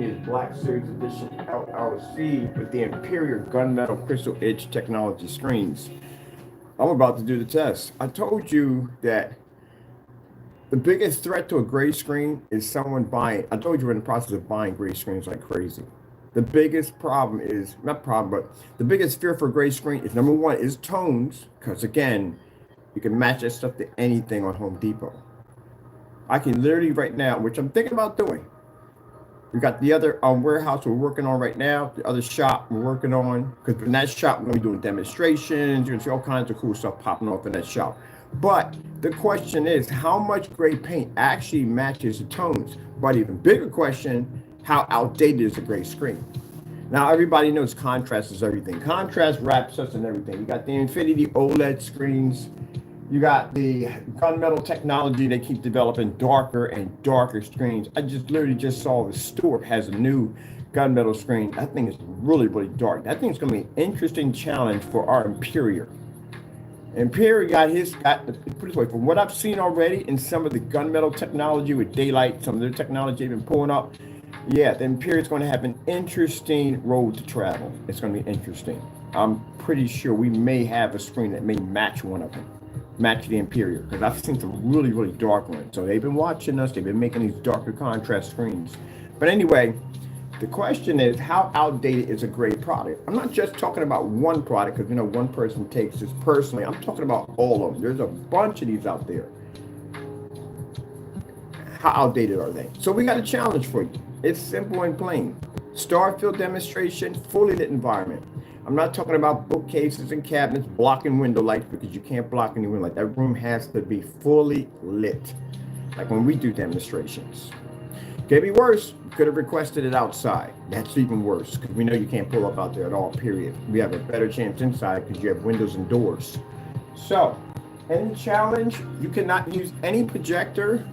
is Black Series Edition LLC with the Imperial Gunmetal Crystal Edge Technology screens. I'm about to do the test. I told you that the biggest threat to a gray screen is someone buying. I told you we're in the process of buying gray screens like crazy. The biggest problem is, not problem, but the biggest fear for a gray screen is number one is tones, because again, you can match that stuff to anything on Home Depot. I can literally right now, which I'm thinking about doing. We got the other warehouse we're working on right now, the other shop we're working on, because in that shop we're going to be doing demonstrations. You're going to see all kinds of cool stuff popping off in that shop. But the question is, how much gray paint actually matches the tones? But even bigger question, how outdated is a gray screen? Now, everybody knows contrast is everything. Contrast wraps us in everything. You got the Infinity OLED screens. You got the gunmetal technology. They keep developing darker and darker screens. I literally just saw the store has a new gunmetal screen. That thing is really, really dark. That thing is going to be an interesting challenge for our Imperial. Imperial put it this way, from what I've seen already in some of the gunmetal technology with daylight, some of their technology they've been pulling up, yeah, the Imperial is going to have an interesting road to travel. It's going to be interesting. I'm pretty sure we may have a screen that may match one of them, match the Imperial, because I've seen some really, really dark ones. So they've been watching us. They've been making these darker contrast screens. But anyway, the question is, how outdated is a gray product? I'm not just talking about one product, because one person takes this personally. I'm talking about all of them. There's a bunch of these out there. How outdated are they? So we got a challenge for you. It's simple and plain. Starfield demonstration, fully lit environment. I'm not talking about bookcases and cabinets blocking window lights, because you can't block any window light. That room has to be fully lit, like when we do demonstrations. Could be worse. You could have requested it outside. That's even worse, because we know you can't pull up out there at all, period. We have a better chance inside because you have windows and doors. So, in the challenge, you cannot use any projector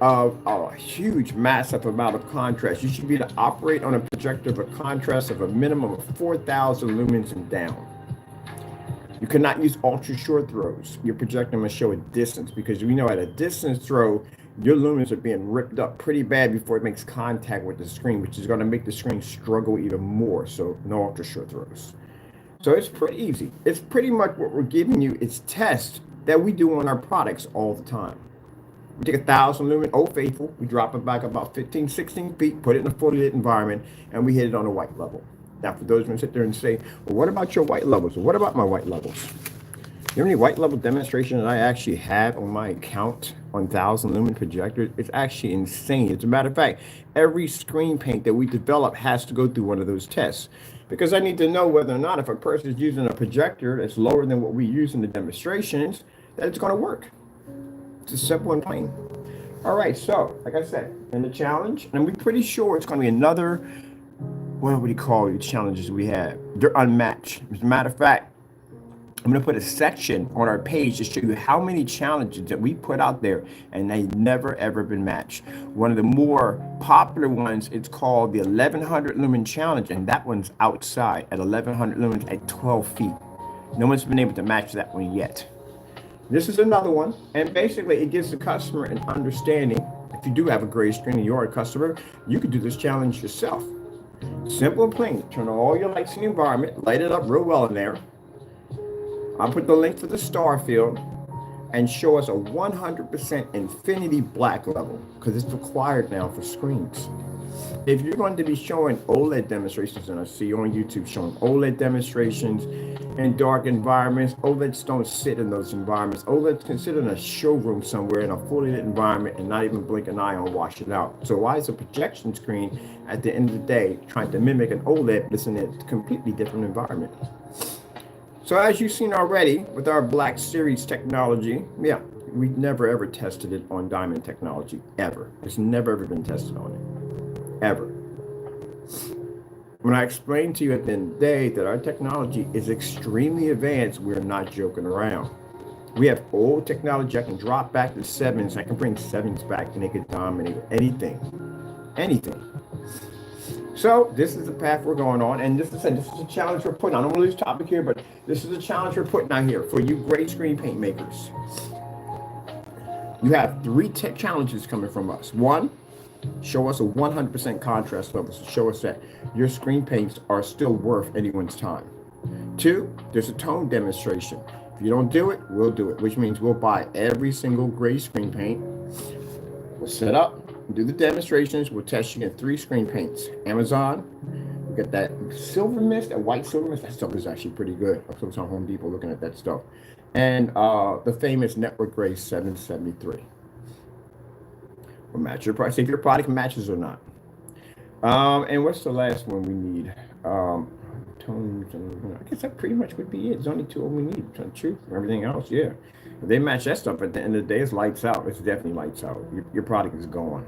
of a huge, massive amount of contrast. You should be able to operate on a projector of a contrast of a minimum of 4,000 lumens and down. You cannot use ultra short throws. Your projector must show a distance, because we know at a distance throw, your lumens are being ripped up pretty bad before it makes contact with the screen, which is going to make the screen struggle even more. So no ultra short throws. So it's pretty easy. It's pretty much what we're giving you. It's tests that we do on our products all the time. We take 1,000 lumen, Old Faithful, we drop it back about 15, 16 feet, put it in a fully lit environment, and we hit it on a white level. Now, for those who sit there and say, well, what about your white levels? Or what about my white levels? You know how many white level demonstrations I actually have on my account on 1,000 lumen projectors? It's actually insane. As a matter of fact, every screen paint that we develop has to go through one of those tests, because I need to know whether or not if a person is using a projector that's lower than what we use in the demonstrations, that it's going to work. It's simple and plain. All right, so like I said, in the challenge, and we're pretty sure it's going to be another, what do you call the challenges we have? They're unmatched. As a matter of fact, I'm going to put a section on our page to show you how many challenges that we put out there, and they've never, ever been matched. One of the more popular ones, it's called the 1,100 lumen challenge, and that one's outside at 1,100 lumens at 12 feet. No one's been able to match that one yet. This is another one, and basically it gives the customer an understanding. If you do have a gray screen and you're a customer, you can do this challenge yourself. Simple and plain. Turn on all your lights in the environment, light it up real well in there. I'll put the link for the Starfield and show us a 100% infinity black level, because it's required now for screens. If you're going to be showing OLED demonstrations, and I see you on YouTube showing OLED demonstrations in dark environments, OLEDs don't sit in those environments. OLEDs can sit in a showroom somewhere in a fully lit environment and not even blink an eye on wash it out. So why is a projection screen at the end of the day trying to mimic an OLED, but it's in a completely different environment? So as you've seen already with our Black Series technology, yeah, we've never ever tested it on diamond technology, ever. It's never ever been tested on it, ever. When I explained to you at the end of the day that our technology is extremely advanced, we're not joking around. We have old technology. I can drop back to 7s. I can bring 7s back and they can dominate anything. Anything. So this is the path we're going on, and this is a challenge we're putting on. I don't want to lose topic here, but this is a challenge we're putting out here for you gray screen paint makers. You have 3 tech challenges coming from us. 1, Show us a 100% contrast level to show us that your screen paints are still worth anyone's time. Two, there's a tone demonstration. If you don't do it, we'll do it, which means we'll buy every single gray screen paint. We'll set up, do the demonstrations. We'll test you in 3 screen paints. Amazon, we got that silver mist, that white silver mist. That stuff is actually pretty good. I was on Home Depot looking at that stuff. And the famous Network Gray 773. Will match your price, see if your product matches or not. And what's the last one we need? Tones. I guess that pretty much would be it. There's only 2 of them we need. To tell the truth. Everything else, yeah. If they match that stuff, at the end of the day, it's lights out. It's definitely lights out. Your product is gone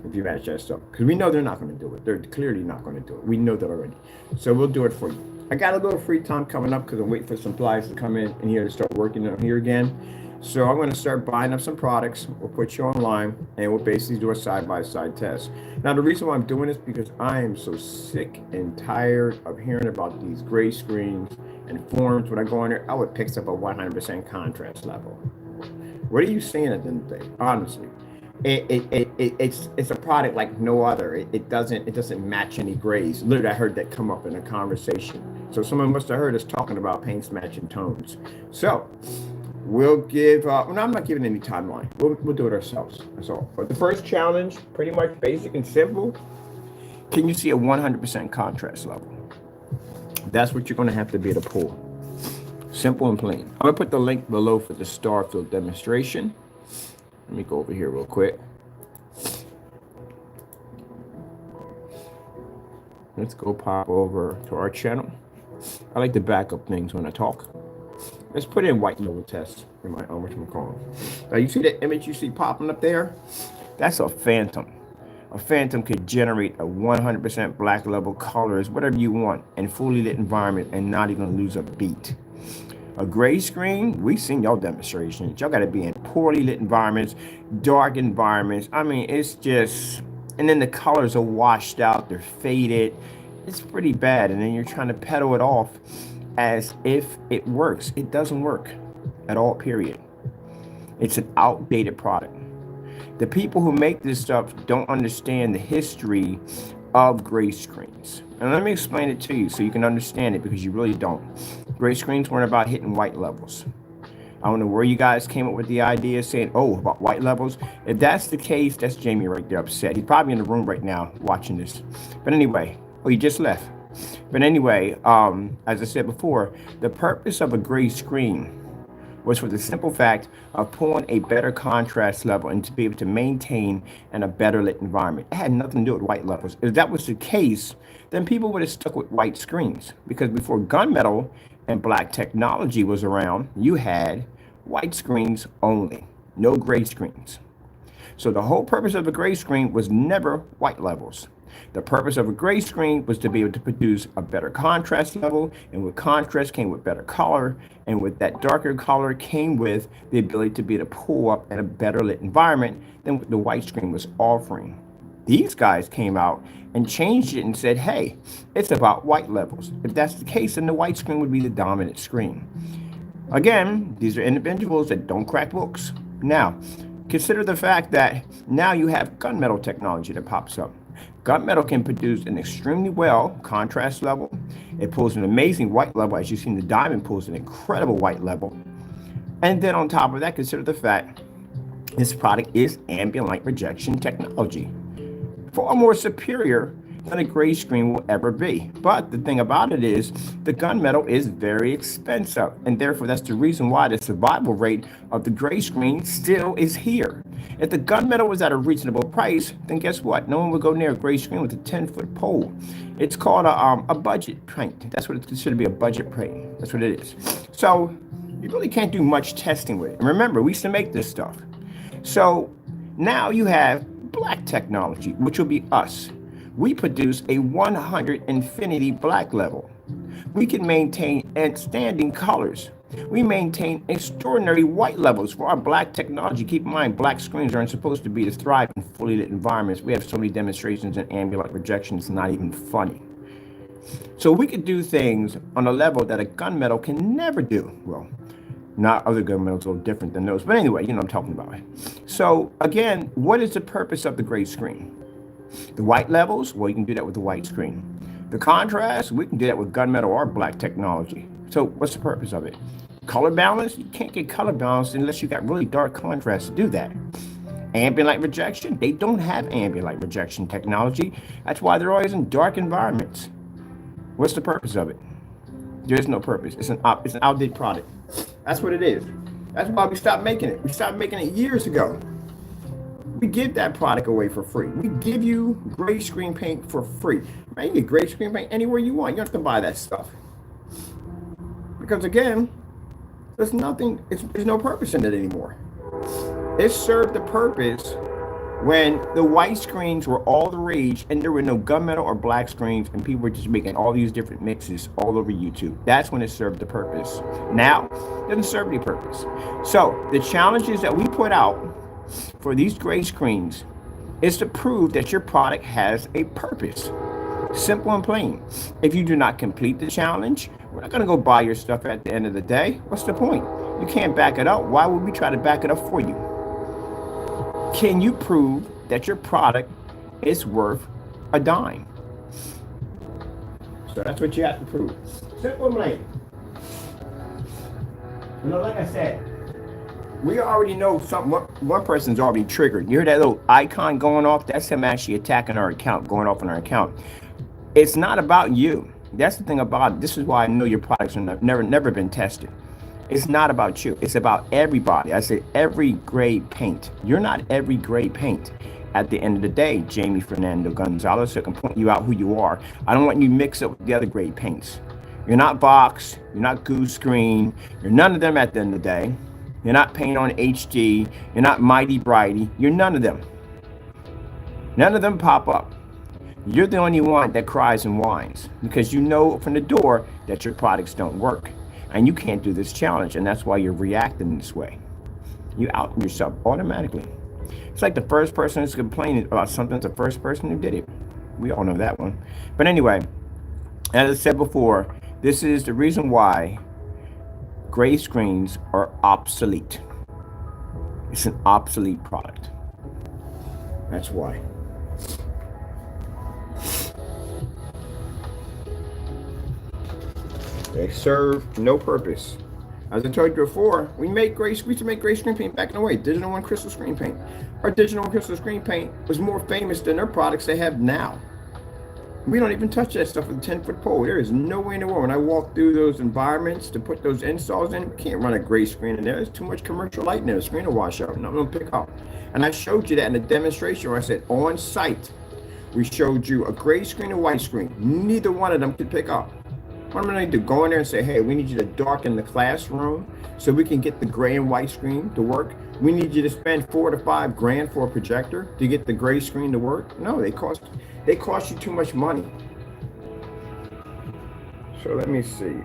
if you match that stuff. Because we know they're not going to do it. They're clearly not going to do it. We know that already. So we'll do it for you. I got a little free time coming up because I'm waiting for supplies to come in here to start working on here again. So I'm going to start buying up some products. We'll put you online, and we'll basically do a side-by-side test. Now, the reason why I'm doing this is because I am so sick and tired of hearing about these gray screens and forums. When I go in there, oh, it picks up a 100% contrast level. What are you seeing at the end of the day? Honestly, it's a product like no other. It doesn't match any grays. Literally, I heard that come up in a conversation. So someone must have heard us talking about paints matching tones. So we'll give, no, I'm not giving any timeline. We'll do it ourselves. That's all. But the first challenge, pretty much basic and simple. Can you see a 100% contrast level? That's what you're going to have to be able to pull. Simple and plain. I'm going to put the link below for the Starfield demonstration. Let me go over here real quick. Let's go pop over to our channel. I like to back up things when I talk. Let's put in white level test in my whatchamacallit. Now you see the image you see popping up there? That's a phantom. A phantom could generate a 100% black level colors, whatever you want, in fully lit environment and not even lose a beat. A gray screen, we've seen y'all demonstrations. Y'all got to be in poorly lit environments, dark environments. I mean, it's just, and then the colors are washed out, they're faded. It's pretty bad. And then you're trying to pedal it off as if it works. It doesn't work at all, period. It's an outdated product. The people who make this stuff don't understand the history of gray screens. And let me explain it to you so you can understand it, because you really don't. Gray screens weren't about hitting white levels. I don't know where you guys came up with the idea saying, oh, about white levels. If that's the case, that's Jamie right there upset. He's probably in the room right now watching this. But anyway, oh, he just left. But anyway, as I said before, the purpose of a gray screen was for the simple fact of pulling a better contrast level and to be able to maintain in a better lit environment. It had nothing to do with white levels. If that was the case, then people would have stuck with white screens, because before gunmetal and black technology was around, you had white screens only, no gray screens. So the whole purpose of a gray screen was never white levels. The purpose of a gray screen was to be able to produce a better contrast level, and with contrast came with better color, and with that darker color came with the ability to be able to pull up at a better lit environment than what the white screen was offering. These guys came out and changed it and said, hey, it's about white levels. If that's the case, then the white screen would be the dominant screen. Again, these are individuals that don't crack books. Now, consider the fact that now you have gunmetal technology that pops up. Gunmetal can produce an extremely well contrast level. It pulls an amazing white level. As you've seen, the diamond pulls an incredible white level. And then on top of that, consider the fact this product is ambient light rejection technology, far more superior than a gray screen will ever be. But the thing about it is the gunmetal is very expensive, and therefore that's the reason why the survival rate of the gray screen still is here. If the gunmetal was at a reasonable price, then guess what? No one would go near a gray screen with a 10-foot pole. It's called a budget paint. That's what it's considered to be, a budget paint. That's what it is. So you really can't do much testing with it. And remember, we used to make this stuff. So now you have black technology, which will be us. We produce a 100 infinity black level. We can maintain outstanding colors. We maintain extraordinary white levels for our black technology. Keep in mind, black screens aren't supposed to be to thrive in fully lit environments. We have so many demonstrations in ambient light rejection, it's not even funny. So we could do things on a level that a gunmetal can never do. Well, not other gunmetals, a little different than those. But anyway, you know what I'm talking about. So again, what is the purpose of the gray screen? The white levels, well, you can do that with the white screen. The contrast, we can do that with gunmetal or black technology. So what's the purpose of it? Color balance, you can't get color balance unless you got really dark contrast to do that. Ambient light rejection, they don't have ambient light rejection technology. That's why they're always in dark environments. What's the purpose of it? There's no purpose. It's an outdated product. That's what it is. That's why we stopped making it. We stopped making it years ago. We give that product away for free. We give you gray screen paint for free. Man, you get gray screen paint anywhere you want. You don't have to buy that stuff. Because again, there's no purpose in it anymore. It served the purpose when the white screens were all the rage and there were no gunmetal or black screens and people were just making all these different mixes all over YouTube. That's when it served the purpose. Now, it doesn't serve any purpose. So the challenges that we put out for these gray screens is to prove that your product has a purpose. Simple and plain. If you do not complete the challenge, we're not going to go buy your stuff at the end of the day. What's the point? You can't back it up. Why would we try to back it up for you? Can you prove that your product is worth a dime? So that's what you have to prove. Simple and plain. You know, like I said, we already know something. One person's already triggered. You hear that little icon going off? That's him actually attacking our account, going off on our account. It's not about you. That's the thing about it. This is why I know your products have never been tested. It's not about you. It's about everybody. I say every grade paint. You're not every grade paint. At the end of the day, Jamie Fernando Gonzalez, so I can point you out who you are. I don't want you to mix up with the other grade paints. You're not Box. You're not Goose Screen. You're none of them at the end of the day. You're not Paint on HD. You're not Mighty Brighty. You're none of them. None of them pop up. You're the only one that cries and whines because you know from the door that your products don't work. And you can't do this challenge, and that's why you're reacting this way. You out yourself automatically. It's like the first person who's complaining about something, the first person who did it. We all know that one. But anyway, as I said before, this is the reason why gray screens are obsolete. It's an obsolete product. That's why. They serve no purpose. As I told you before, we used to make gray screen paint back in the way, digital and crystal screen paint. Our digital and crystal screen paint was more famous than their products they have now. We don't even touch that stuff with a 10-foot pole. There is no way in the world. When I walk through those environments to put those installs in, you can't run a gray screen in there. There's too much commercial light in there. The screen will wash out. Nothing will pick up. And I showed you that in the demonstration where I said on site, we showed you a gray screen and white screen. Neither one of them could pick up. What am I going to do? Go in there and say, hey, we need you to darken the classroom so we can get the gray and white screen to work. We need you to spend $4 to $5 grand for a projector to get the gray screen to work. No, they cost you too much money. So let me see.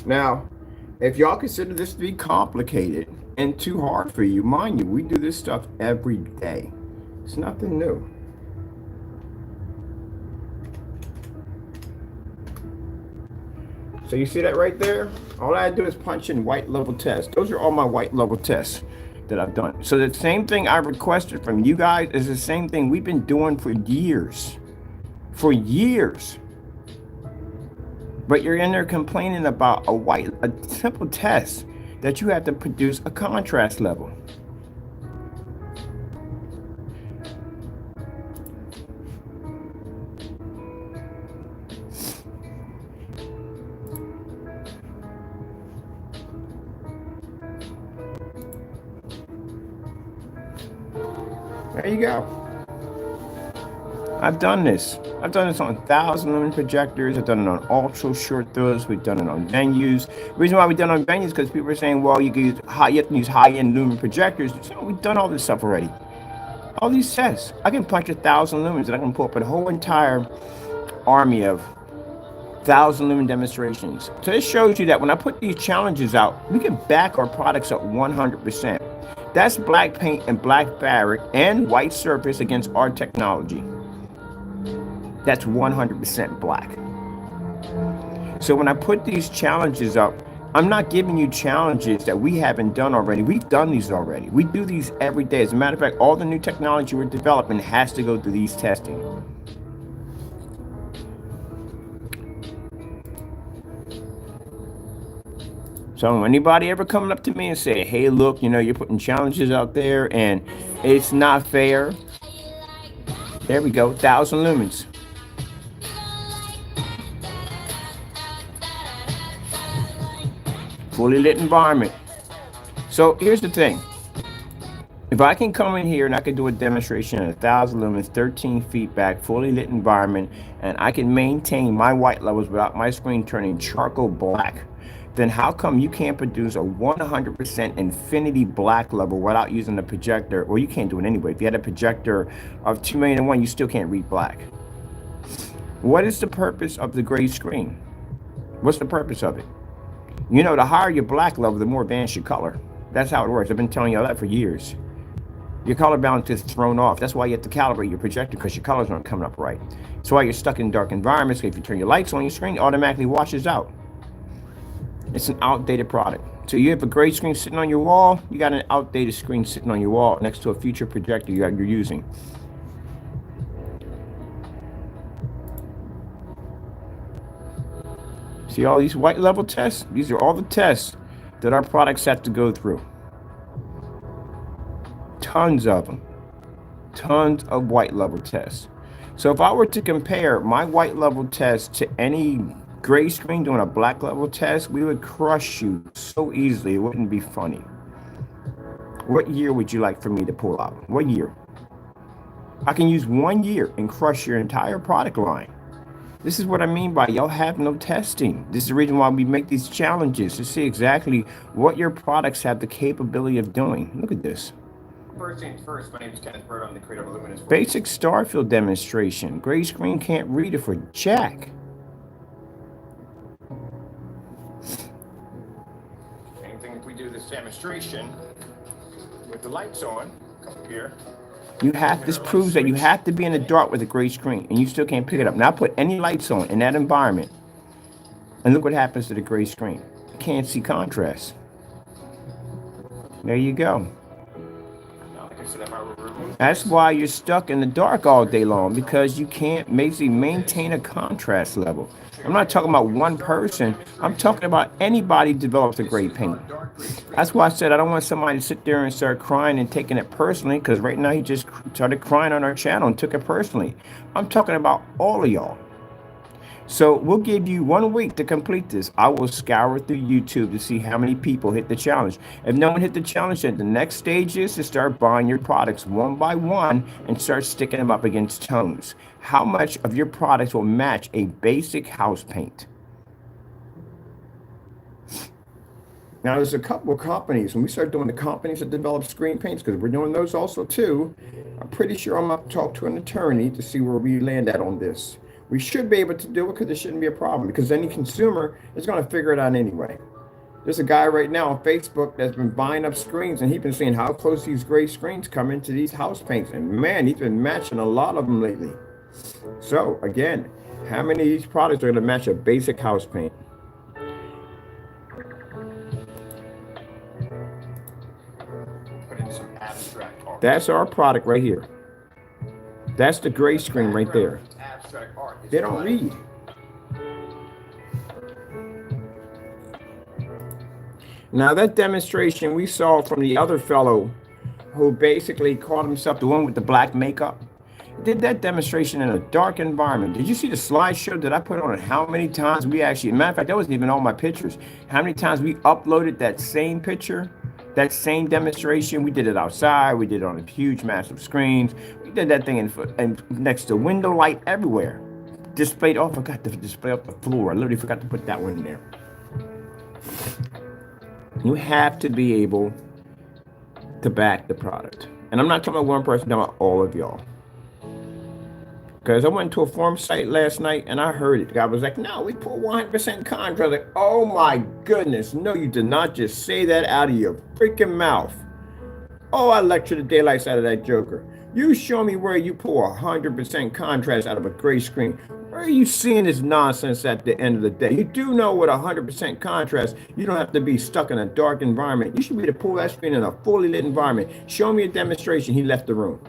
Now, if y'all consider this to be complicated and too hard for you, mind you, we do this stuff every day. It's nothing new. So you see that right there? All I do is punch in white level tests. Those are all my white level tests that I've done. So the same thing I requested from you guys is the same thing we've been doing for years. For years. But you're in there complaining about a simple test that you have to produce a contrast level. There you go. I've done this. I've done this on 1,000 lumen projectors. I've done it on ultra short throws. We've done it on venues. The reason why we've done it on venues is because people are saying, well, you have to use high-end lumen projectors. So we've done all this stuff already. All these tests. I can punch 1,000 lumens and I can pull up a whole entire army of 1,000 lumen demonstrations. So this shows you that when I put these challenges out, we can back our products up 100%. That's black paint and black fabric and white surface against our technology. That's 100% black. So when I put these challenges up, I'm not giving you challenges that we haven't done already. We've done these already. We do these every day. As a matter of fact, all the new technology we're developing has to go through these testing. So anybody ever coming up to me and say, hey, look, you know, you're putting challenges out there and it's not fair. There we go, 1,000 lumens. Fully lit environment. So here's the thing. If I can come in here and I can do a demonstration at 1,000 lumens, 13 feet back, fully lit environment, and I can maintain my white levels without my screen turning charcoal black, then how come you can't produce a 100% infinity black level without using a projector? Or you can't do it anyway. If you had a projector of 2,000,001, you still can't read black. What is the purpose of the gray screen? What's the purpose of it? You know, the higher your black level, the more advanced your color. That's how it works. I've been telling you all that for years. Your color balance is thrown off. That's why you have to calibrate your projector, because your colors aren't coming up right. That's why you're stuck in dark environments. If you turn your lights on, your screen automatically washes out. It's an outdated product. So you have a gray screen sitting on your wall, you got an outdated screen sitting on your wall next to a future projector you're using. See all these white level tests? These are all the tests that our products have to go through. Tons of them. Tons of white level tests. So if I were to compare my white level test to any gray screen doing a black level test, we would crush you so easily, it wouldn't be funny. What year would you like for me to pull out? What year? I can use 1 year and crush your entire product line. This is what I mean by y'all have no testing. This is the reason why we make these challenges, to see exactly what your products have the capability of doing. Look at this. First things first, my name is Kenneth Bird. I'm the creator of Luminous. Basic Starfield demonstration. Gray screen can't read it for jack. Same thing if we do this demonstration with the lights on. Come up here. This proves that you have to be in the dark with a gray screen, and you still can't pick it up. Now put any lights on in that environment, and look what happens to the gray screen. You can't see contrast. There you go. That's why you're stuck in the dark all day long, because you can't basically maintain a contrast level. I'm not talking about one person. I'm talking about anybody who develops a gray paint. That's why I said I don't want somebody to sit there and start crying and taking it personally, because right now he just started crying on our channel and took it personally. I'm talking about all of y'all. So we'll give you 1 week to complete this. I will scour through YouTube to see how many people hit the challenge. If no one hit the challenge, then the next stage is to start buying your products one by one and start sticking them up against tones. How much of your products will match a basic house paint? Now, there's a couple of companies, when we start doing the companies that develop screen paints, because we're doing those also too, I'm pretty sure I'm going to talk to an attorney to see where we land at on this. We should be able to do it, because there shouldn't be a problem, because any consumer is going to figure it out anyway. There's a guy right now on Facebook that's been buying up screens, and he's been seeing how close these gray screens come into these house paints. And man, he's been matching a lot of them lately. So again, how many of these products are going to match a basic house paint? Put in some abstract art. That's our product right here. That's the gray screen right there. They don't read. Now that demonstration we saw from the other fellow who basically called himself the one with the black makeup, did that demonstration in a dark environment. Did you see the slideshow that I put on it? How many times we actually, matter of fact, that wasn't even all my pictures. How many times we uploaded that same picture, that same demonstration? We did it outside. We did it on a huge, massive screens. We did that thing in next to window light everywhere. Displayed, oh, I forgot to display up the floor. I literally forgot to put that one in there. You have to be able to back the product. And I'm not talking about one person, I'm talking about all of y'all. Because I went to a forum site last night and I heard it. The guy was like, no, we pull 100% contrast. I was like, oh my goodness. No, you did not just say that out of your freaking mouth. Oh, I lectured the daylights out of that joker. You show me where you pull 100% contrast out of a gray screen. Where are you seeing this nonsense at the end of the day? You do know with 100% contrast, you don't have to be stuck in a dark environment. You should be able to pull that screen in a fully lit environment. Show me a demonstration. He left the room.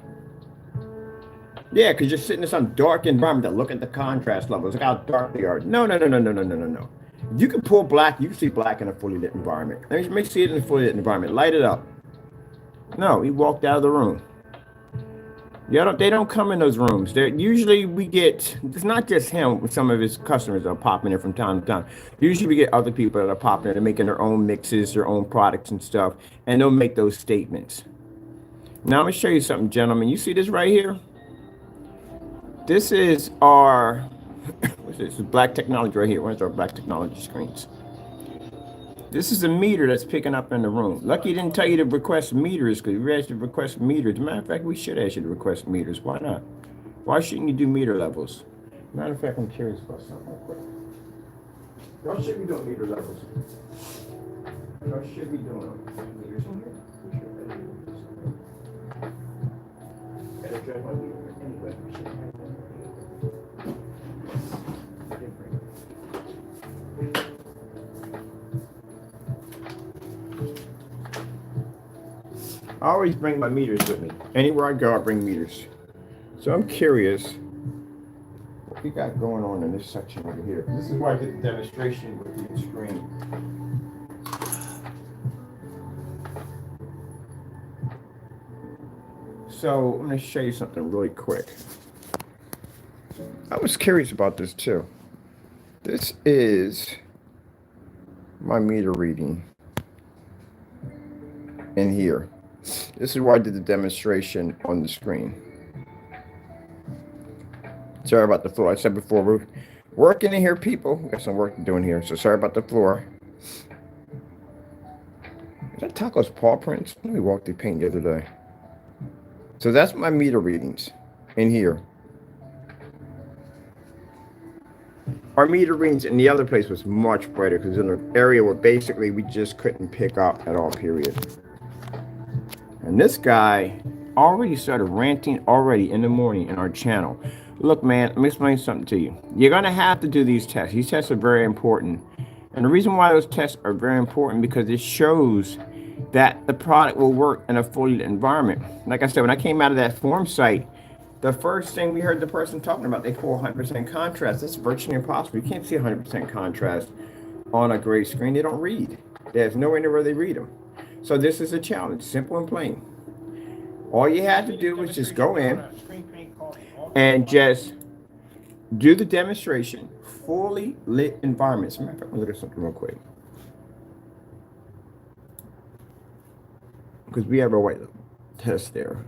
Yeah, because you're sitting in some dark environment to look at the contrast levels. Look how dark they are. No, no, no, no, no, no, no, no, no. You can pull black. You can see black in a fully lit environment. Let me see it in a fully lit environment. Light it up. No, he walked out of the room. Yeah, they don't come in those rooms. They're usually we get. It's not just him. Some of his customers are popping in from time to time. Usually we get other people that are popping in and making their own mixes, their own products and stuff, and they'll make those statements. Now I'm gonna show you something, gentlemen. You see this right here? This is our what's this? This is black technology right here. Where's our black technology screens? This is a meter that's picking up in the room. Lucky he didn't tell you to request meters, because we asked you to request meters. As a matter of fact, we should ask you to request meters. Why not? Why shouldn't you do meter levels? Matter of fact, I'm curious about something real quick. Why should we do meter levels? Why should we do meters in here? We should have meters. Better check my meter. Anyway, we should have meters. I always bring my meters with me. Anywhere I go, I bring meters. So I'm curious what we got going on in this section over here. This is where I did the demonstration with the screen. So I'm going to show you something really quick. I was curious about this too. This is my meter reading in here. This is why I did the demonstration on the screen. Sorry about the floor. I said before, we're working in here, people. We got some work to do in here, so sorry about the floor. Is that Taco's paw prints? Let me walk through paint the other day. So that's my meter readings in here. Our meter readings in the other place was much brighter because in an area where basically we just couldn't pick up at all, period. And this guy already started ranting already in the morning in our channel. Look, man, let me explain something to you. You're going to have to do these tests. These tests are very important. And the reason why those tests are very important because it shows that the product will work in a fully lit environment. Like I said, when I came out of that forum site, the first thing we heard the person talking about, they pull 100% contrast. That's virtually impossible. You can't see 100% contrast on a gray screen. They don't read. There's no way where they read them. So this is a challenge, simple and plain. All you had to do was just go in and just do the demonstration, fully lit environments. As a matter of fact, let me look at something real quick. Because we have a white test there.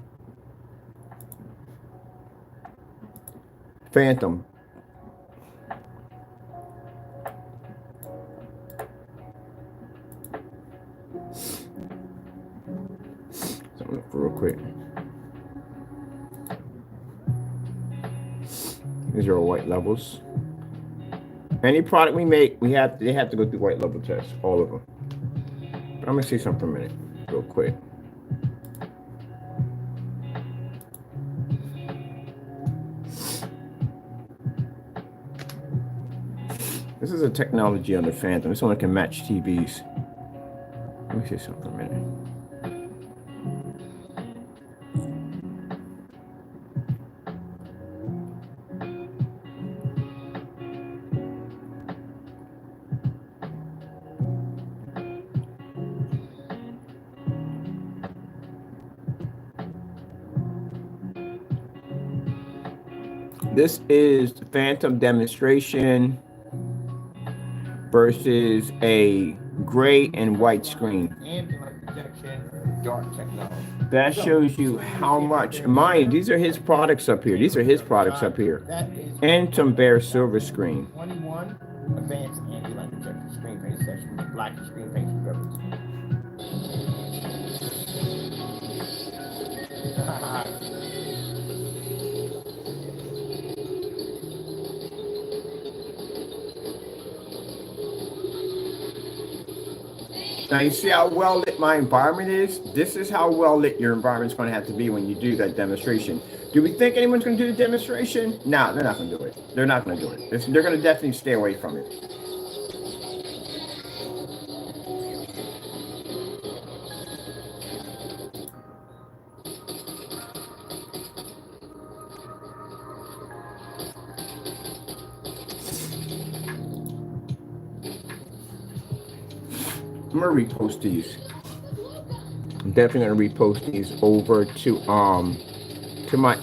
Phantom. Something real quick. These are our white levels. Any product we make, they have to go through white level tests, all of them. But I'm gonna see something for a minute, real quick. This is a technology on the Phantom. This one can match TVs. Let me see something for a minute. This is the Phantom demonstration versus a gray and white screen. That shows you how much. Mind, these are his products up here. These are his products up here. And some bare silver screen. 21 advanced anti-light projector screen paint section with black screen paint coverage. Now you see how well lit my environment is? This is how well lit your environment is going to have to be when you do that demonstration. Do we think anyone's going to do the demonstration? No, they're not going to do it. They're not going to do it. They're going to definitely stay away from it. I'm going to repost these. I'm definitely going to repost these over to my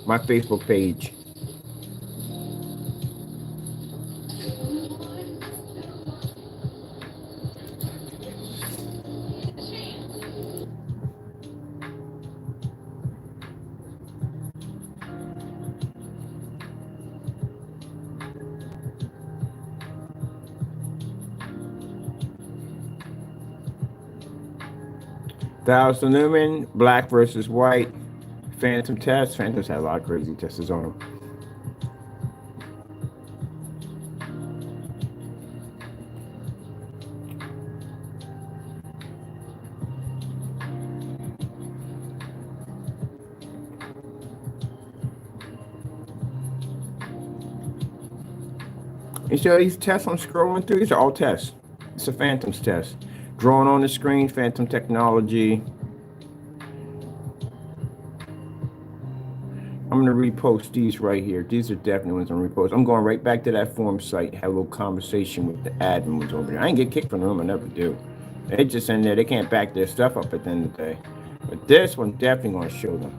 my Facebook page. Thousand lumen, black versus white, phantom test. Phantoms have a lot of crazy tests on them. You see all these tests I'm scrolling through? These are all tests. It's a phantoms test. Drawn on the screen, phantom technology. I'm going to repost these right here. These are definitely ones I'm going to repost. I'm going right back to that forum site, have a little conversation with the admins over there. I ain't get kicked from the room, I never do. They just in there, they can't back their stuff up at the end of the day. But this one definitely going to show them.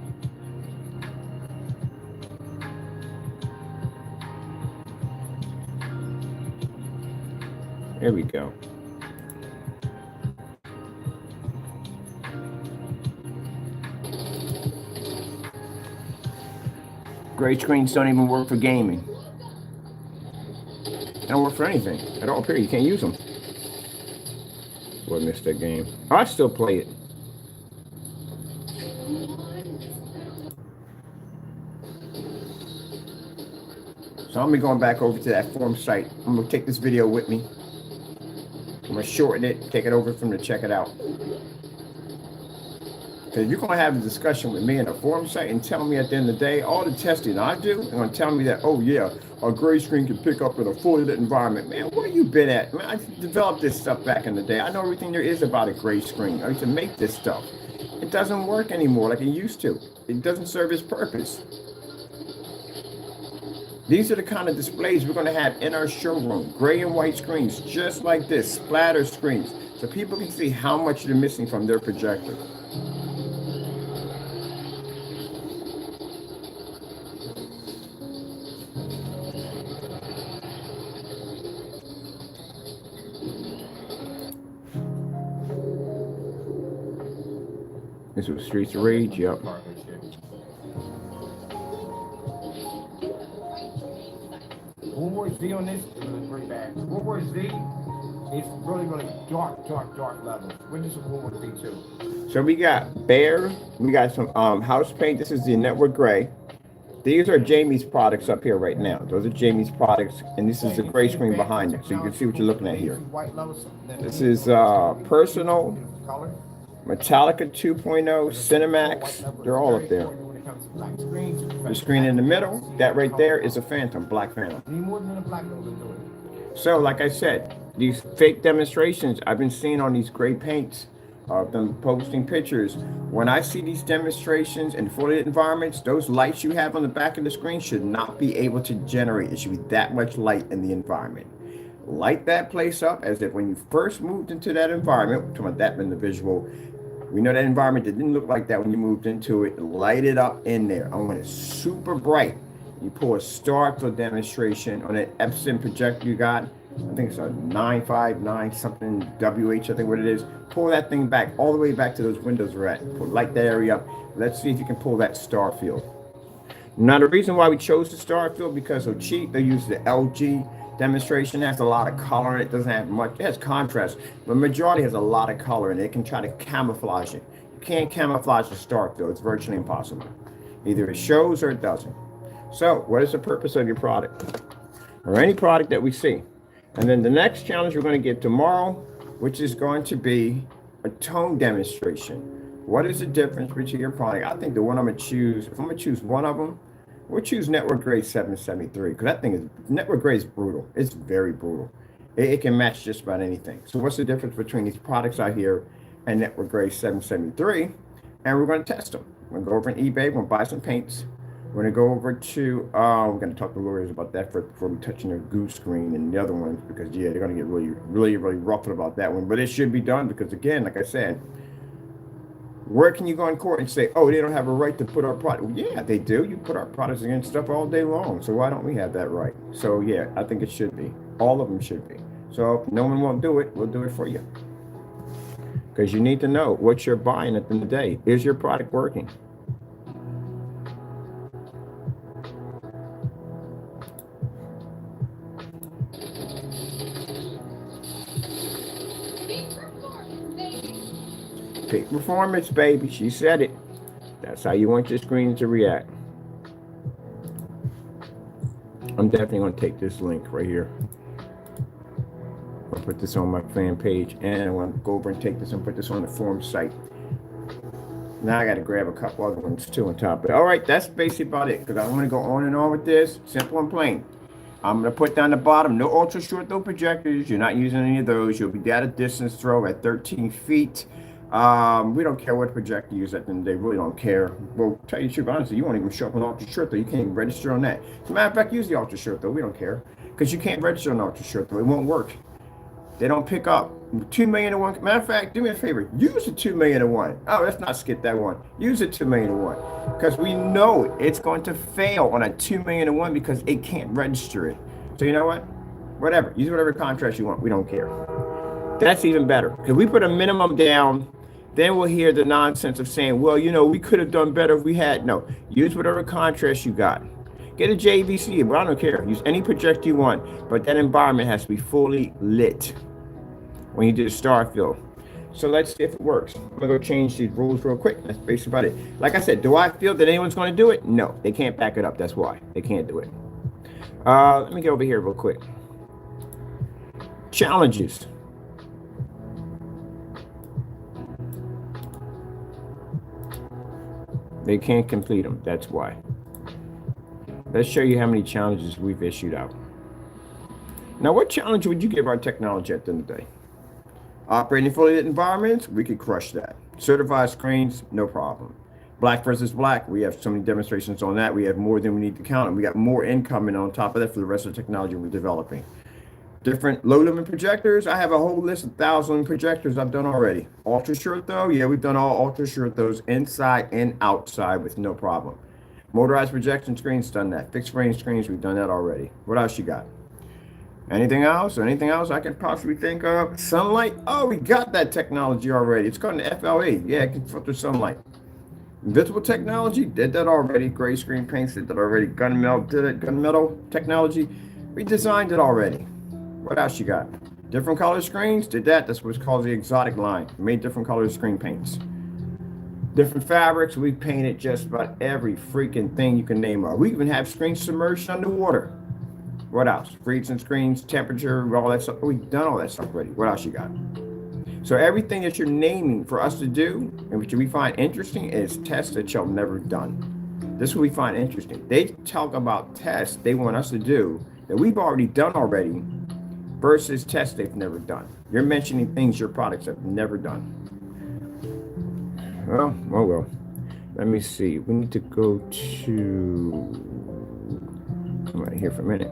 There we go. Gray screens don't even work for gaming. They don't work for anything at all, period. You can't use them. Boy, I missed that game. Oh, I still play it. So I'm gonna be going back over to that forum site. I'm gonna take this video with me. I'm gonna shorten it, take it over from to check it out. Because you're gonna have a discussion with me in a forum site and tell me at the end of the day, all the testing I do, and gonna tell me that, oh yeah, a gray screen can pick up in a fully lit environment. Man, where you been at? Man, I developed this stuff back in the day. I know everything there is about a gray screen. I used to make this stuff. It doesn't work anymore like it used to. It doesn't serve its purpose. These are the kind of displays we're going to have in our showroom. Gray and white screens, just like this, splatter screens, so people can see how much they're missing from their projector. This was Streets of Rage, yep. One more Z on this is pretty bad. One more Z is really dark levels. When is one more Z too? So we got Bear, we got some house paint. This is the network gray. These are Jamie's products up here right now. Those are Jamie's products, and this is the gray screen behind it, so you can see what you're looking at here. This is personal, Metallica 2.0, Cinemax. They're all up there. The screen in the middle, that right there is a Phantom, Black Phantom. So, like I said, these fake demonstrations I've been seeing on these gray paints, them posting pictures. When I see these demonstrations in fully lit environments, those lights you have on the back of the screen should not be able to generate. It should be that much light in the environment. Light that place up as if when you first moved into that environment, we're talking about that in the visual. We know that environment that didn't look like that when you moved into it. Light it up in there. I want it super bright. You pull a Starfield demonstration on an Epson projector you got. I think it's a 959 something WH, I think what it is. Pull that thing back all the way back to those windows we're at. Light that area up. Let's see if you can pull that Starfield. Now the reason why we chose the Starfield because so cheap. They use the LG demonstration. It has a lot of color in it. Doesn't have much. It has contrast, but majority has a lot of color in it. It can try to camouflage it. You can't camouflage the Starfield. It's virtually impossible. Either it shows or it doesn't. So what is the purpose of your product or any product that we see? And then the next challenge we're going to get tomorrow which is going to be a tone demonstration. What is the difference between your product? I think the one I'm gonna choose, if I'm gonna choose one of them, we'll choose network grade 773 because that thing is network grade is brutal. It's very brutal. It can match just about anything. So what's the difference between these products out here and network grade 773? And we're going to test them. We're going to go over on eBay. We're going to buy some paints. We're going to go over to, we're going to talk to lawyers about that before we touching their goose screen and the other ones because, yeah, they're going to get really ruffled about that one. But it should be done because, again, like I said, where can you go in court and say, oh, they don't have a right to put our product? Well, yeah, they do. You put our products against stuff all day long. So why don't we have that right? So, yeah, I think it should be. All of them should be. So if no one won't do it, we'll do it for you. Because you need to know what you're buying at the end of the day. Is your product working? Peak performance, baby. She said it. That's how you want your screen to react. I'm definitely going to take this link right here. I'll put this on my fan page, and I want to go over and take this and put this on the forum site. Now I got to grab a couple other ones too on top of it. All right, that's basically about it because I'm going to go on and on with this. Simple and plain. I'm going to put down the bottom, no ultra short throw projectors. You're not using any of those. You'll be at a distance throw at 13 feet. We don't care what projector you use at the end of the day. Really don't care. Well, tell you the truth, honestly, you won't even show up an ultra short throw. You can't even register on that. As a matter of fact, use the ultra short throw. We don't care because you can't register on ultra short throw. It won't work. They don't pick up 2 million to 1. Matter of fact, do me a favor. Use a 2 million to 1. Oh, let's not skip that one. Use a 2 million to 1 because we know it's going to fail on a 2 million to 1 because it can't register it. So you know what? Whatever. Use whatever contrast you want. We don't care. That's even better because we put a minimum down. Then we'll hear the nonsense of saying, well, you know, we could have done better if we had. No, use whatever contrast you got. Get a JVC, but I don't care. Use any projector you want, but that environment has to be fully lit when you do the Starfield. So let's see if it works. I'm gonna go change these rules real quick. That's basically about it. Like I said, do I feel that anyone's gonna do it? No, they can't back it up. That's why they can't do it. Let me get over here real quick. Challenges. They can't complete them. That's why. Let's show you how many challenges we've issued out. Now, what challenge would you give our technology at the end of the day? Operating fully lit environments, we could crush that. Certified screens, no problem. Black versus black, we have so many demonstrations on that. We have more than we need to count, and we got more incoming on top of that for the rest of the technology we're developing. Different low lumen projectors. I have a whole list of 1,000 projectors I've done already. Ultra short though, yeah, we've done all ultra short those inside and outside with no problem. Motorized projection screens, done that. Fixed frame screens, we've done that already. What else you got? Anything else? Anything else I can possibly think of? Sunlight? Oh, we got that technology already. It's called an FLE. Yeah, it can filter sunlight. Invisible technology, did that already. Gray screen paints, did that already. Gunmetal, did it. Gunmetal technology, we designed it already. What else you got? Different color screens, did that. That's what's called the exotic line. We made different color screen paints. Different fabrics, we painted just about every freaking thing you can name of. We even have screens submerged underwater. What else? Freezing screens, temperature, all that stuff. We've done all that stuff already. What else you got? So everything that you're naming for us to do and which we find interesting is tests that y'all never done. This is what we find interesting. They talk about tests they want us to do that we've already done already versus tests they've never done. You're mentioning things your products have never done. Well, oh well. Let me see. We need to go to... I'm right here for a minute.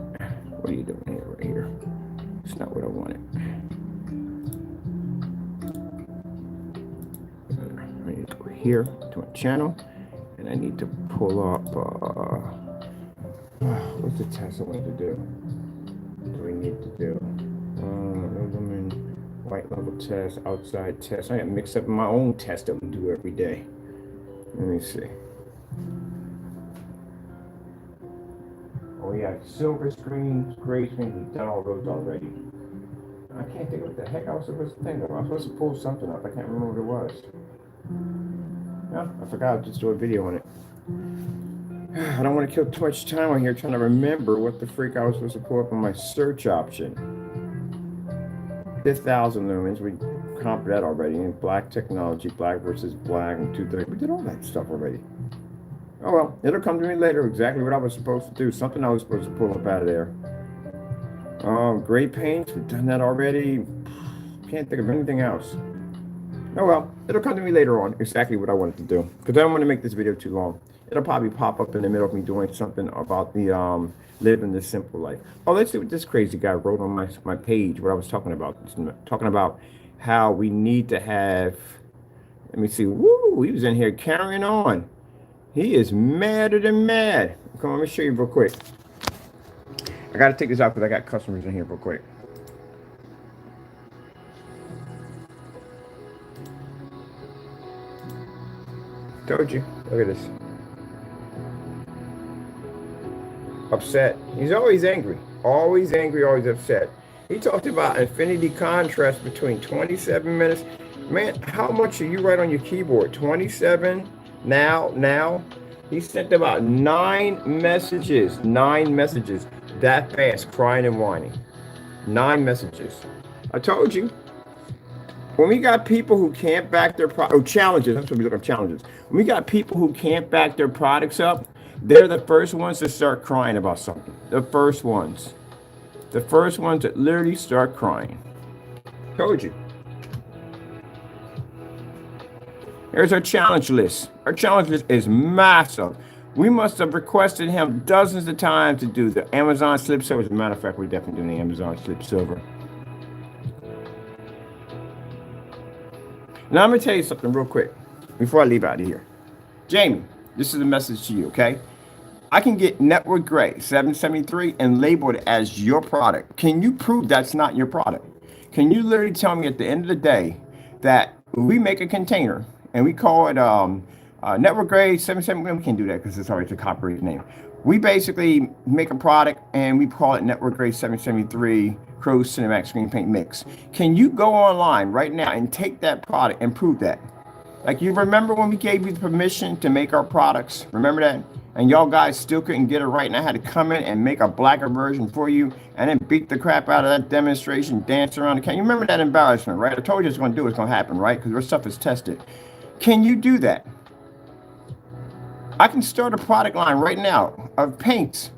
What are you doing here, right here? It's not what I wanted. I need to go here to my channel, and I need to pull up, what's the test I want to do? What do we need to do? White level test, outside test. I got mixed up in my own test that we do every day. Let me see. Oh yeah, silver screens, gray screens, we've done all those already. I can't think of what the heck I was supposed to think of. I was supposed to pull something up. I can't remember what it was. No, I forgot to just do a video on it. I don't want to kill too much time on here trying to remember what the freak I was supposed to pull up on my search option. 1,000 lumens. We compared that already. And black technology, black versus black, and 230. We did all that stuff already. Oh well, it'll come to me later exactly what I was supposed to do. Something I was supposed to pull up out of there. Gray paint, we've done that already. Can't think of anything else. Oh well, it'll come to me later on exactly what I wanted to do. Because I don't want to make this video too long. It'll probably pop up in the middle of me doing something about the living the simple life. Oh, let's see what this crazy guy wrote on my page, what I was talking about. Talking about how we need to have, let me see, woo, he was in here carrying on. He is madder than mad. Come on, let me show you real quick. I got to take this out because I got customers in here real quick. Told you. Look at this. Upset. He's always angry. Always angry, always upset. He talked about infinity contrast between 27 minutes. Man, how much do you write on your keyboard? 27, now. He sent about 9 messages. 9 messages. That fast, crying and whining. 9 messages. I told you. When we got people who can't back their challenges, I'm supposed to be looking at challenges. When we got people who can't back their products up, they're the first ones to start crying about something. The first ones. The first ones that literally start crying. Told you. Here's our challenge list. Our challenge list is massive. We must have requested him dozens of times to do the Amazon Slip Silver. As a matter of fact, we're definitely doing the Amazon Slip Silver. Now, I'm going to tell you something real quick before I leave out of here. Jamie, this is a message to you, okay? I can get network gray 773 and label it as your product. Can you prove that's not your product? Can you literally tell me at the end of the day that we make a container and we call it network gray 773? We can't do that because it's already a copyrighted name. We basically make a product and we call it network gray 773 Crow Cinemax Screen Paint Mix. Can you go online right now and take that product and prove that? Like, you remember when we gave you the permission to make our products? Remember that? And y'all guys still couldn't get it right, and I had to come in and make a blacker version for you and then beat the crap out of that demonstration, dance around the can. You remember that embarrassment, right? I told you it's going to do, it's going to happen, right? Because our stuff is tested. Can you do that? I can start a product line right now of paints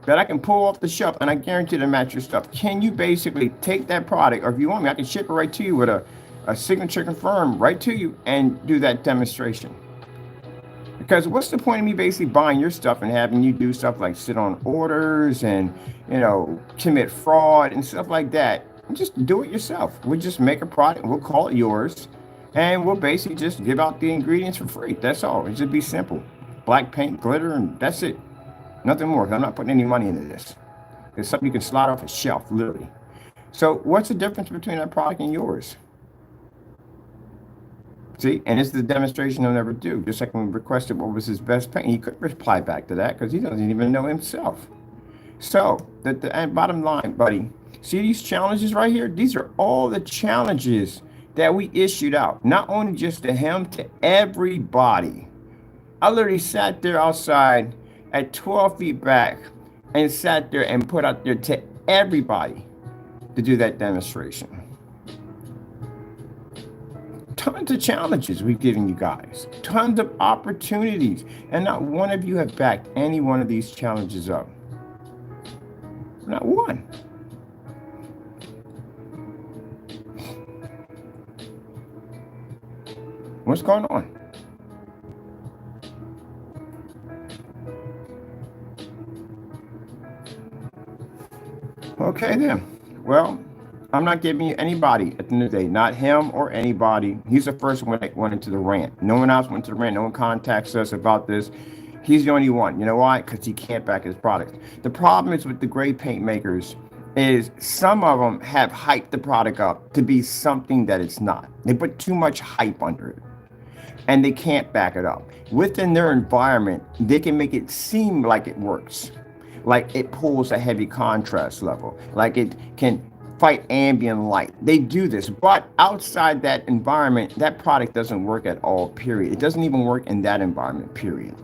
that I can pull off the shelf, and I guarantee to match your stuff. Can you basically take that product, or if you want me, I can ship it right to you with a signature confirm right to you and do that demonstration? Because what's the point of me basically buying your stuff and having you do stuff like sit on orders and, you know, commit fraud and stuff like that? Just do it yourself. We'll just make a product, we'll call it yours, and we'll basically just give out the ingredients for free. That's all. It should be simple. Black paint, glitter, and that's it. Nothing more. I'm not putting any money into this. It's something you can slide off a shelf, literally. So what's the difference between that product and yours? See, and it's the demonstration he'll never do. Just like when we requested what was his best paint, he couldn't reply back to that because he doesn't even know himself. So, and bottom line, buddy, see these challenges right here? These are all the challenges that we issued out. Not only just to him, to everybody. I literally sat there outside at 12 feet back and sat there and put out there to everybody to do that demonstration. Tons of challenges we've given you guys, tons of opportunities, and not one of you have backed any one of these challenges up. Not one. What's going on? Okay then. Well, I'm not giving you anybody at the end of the day, not him or anybody. He's the first one that went into the rant. No one else went to the rant. No one contacts us about this. He's the only one. You know why? Because he can't back his product. The problem is with the gray paint makers is some of them have hyped the product up to be something that it's not. They put too much hype under it and they can't back it up. Within their environment, they can make it seem like it works, like it pulls a heavy contrast level, like it can fight ambient light. They do this, but outside that environment, that product doesn't work at all, period. It doesn't even work in that environment, period.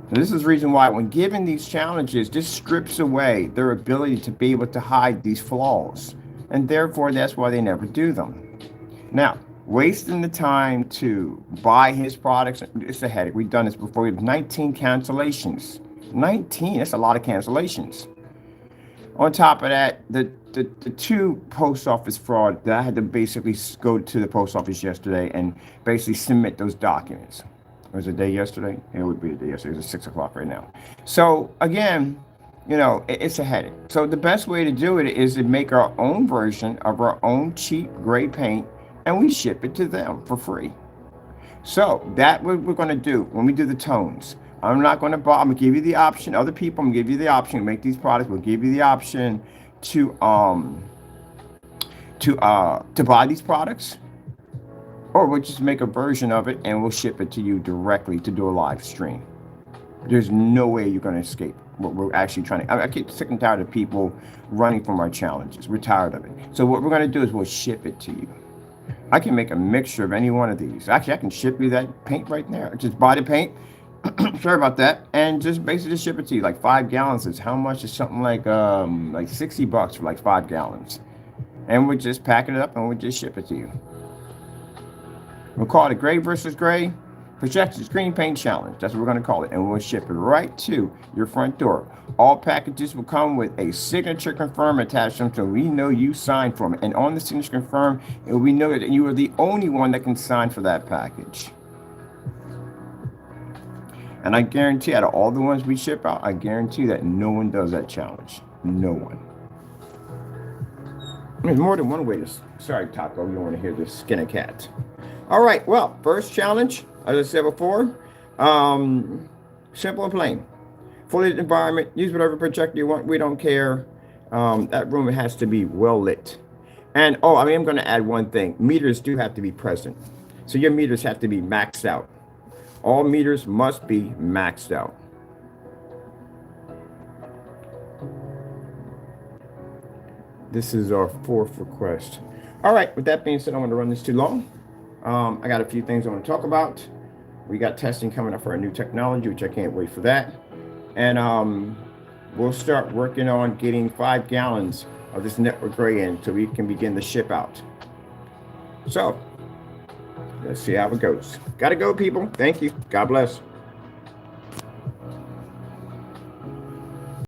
And this is the reason why when given these challenges, this strips away their ability to be able to hide these flaws. And therefore, that's why they never do them. Now, wasting the time to buy his products, it's a headache. We've done this before. We have 19 cancellations. 19, that's a lot of cancellations. On top of that, the two post office fraud that I had to basically go to the post office yesterday and basically submit those documents. Was it a day yesterday? It would be a day yesterday. It's 6 o'clock right now. So again, it's a headache. So the best way to do it is to make our own version of our own cheap gray paint, and we ship it to them for free. So that's what we're going to do when we do the tones. I'm not going to buy. I'm going to give you the option. Other people, I'm going to give you the option to make these products. We'll give you the option to buy these products, or we'll just make a version of it and we'll ship it to you directly to do a live stream. There's no way you're going to escape what we're actually trying to. I keep sick and tired of people running from our challenges. We're tired of it. So what we're going to do is we'll ship it to you. I can make a mixture of any one of these. Actually, I can ship you that paint right there. Just buy the paint. Sorry about that. And just basically ship it to you. Like 5 gallons is how much? Is something like $60 for like 5 gallons. And we're just packing it up and we'll just ship it to you. We'll call it a gray versus gray projectors green paint challenge. That's what we're going to call it. And we'll ship it right to your front door. All packages will come with a signature confirm attachment, so we know you signed for them. And on the signature confirm, we know that you are the only one that can sign for that package. And I guarantee, out of all the ones we ship out, I guarantee that no one does that challenge. No one. There's more than one way to. Sorry, Taco, you don't want to hear this. Skin a cat. All right. Well, first challenge, as I said before, simple and plain. Fully lit environment. Use whatever projector you want. We don't care. That room has to be well lit. And I'm going to add one thing. Meters do have to be present. So your meters have to be maxed out. All meters must be maxed out. This is our 4th request. All right, with that being said, I don't want to run this too long. I got a few things I want to talk about. We got testing coming up for our new technology, which I can't wait for that. And we'll start working on getting 5 gallons of this network gray in so we can begin the ship out. So let's see how it goes. Gotta go, people. Thank you. God bless.